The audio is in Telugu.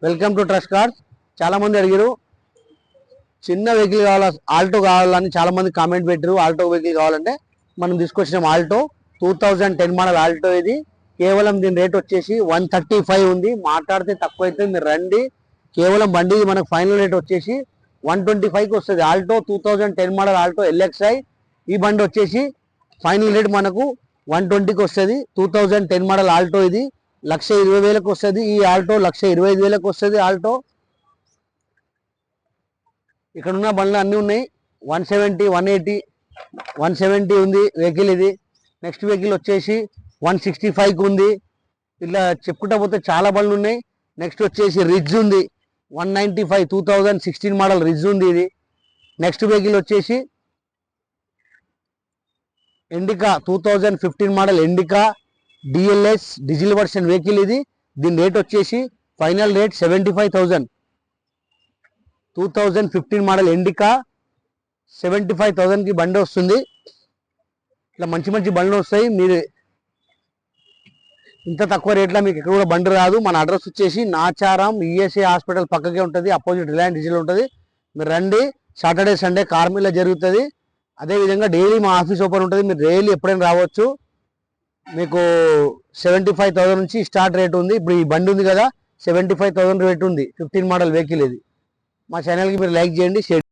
Welcome to trust cars. చాలా మంది అడిగారు చిన్న వెహికల్ కావాలా, ఆల్టో కావాలని చాలా మంది కామెంట్ పెట్టారు. ఆల్టో వెహికల్ కావాలంటే మనం తీసుకొచ్చినాం ఆల్టో 2010 మోడల్ ఆల్టో. ఇది కేవలం దీని రేట్ వచ్చేసి 135 ఉంది. మాట్లాడితే తక్కువ అయితే మీరు రండి. కేవలం బండి మనకు ఫైనల్ రేట్ వచ్చేసి 125కి వస్తుంది. Alto 2010 model Alto LXi. ఈ బండి వచ్చేసి ఫైనల్ రేట్ మనకు 120కి వస్తుంది. 2010 మోడల్ ఆల్టో ఇది 1,20,000కి వస్తుంది. ఈ ఆల్టో 1,25,000కి వస్తుంది. ఆల్టో ఇక్కడ ఉన్న బండ్లు అన్నీ ఉన్నాయి. 170, 180, 170 ఉంది వెహికల్ ఇది. నెక్స్ట్ వెహికల్ వచ్చేసి 165కి ఉంది. ఇట్లా చెప్పుకుంటా పోతే చాలా బండ్లు ఉన్నాయి. నెక్స్ట్ వచ్చేసి రిజ్ ఉంది 195, 2016 మోడల్ రిజ్ ఉంది ఇది. నెక్స్ట్ వెహికల్ వచ్చేసి indica 2015 model indica DLS diesel version vehicle ఇది. దీని రేట్ వచ్చేసి ఫైనల్ రేట్ 75,000. 2015 మోడల్ ఇండికా 75,000కి బండి వస్తుంది. ఇట్లా మంచి మంచి బండ్లు వస్తాయి. మీరు ఇంత తక్కువ రేట్లో మీకు ఎక్కడ కూడా బండి రాదు. మన అడ్రస్ వచ్చేసి నాచారం ఈఎస్ఐ హాస్పిటల్ పక్కకే ఉంటుంది. అపోజిట్ రిలయన్స్ డీజిల్ ఉంటుంది. మీరు రండి. సాటర్డే సండే కార్మిల్లో జరుగుతుంది. అదేవిధంగా డైలీ మా ఆఫీస్ ఓపెన్ ఉంటుంది. మీరు డైలీ ఎప్పుడైనా రావచ్చు. మీకు 75,000 నుంచి స్టార్ట్ రేట్ ఉంది. ఇప్పుడు ఈ బండి ఉంది కదా 75,000 రేట్ ఉంది. 15 మోడల్ వెహికల్ ఇది. మా ఛానల్కి మీరు లైక్ చేయండి, షేర్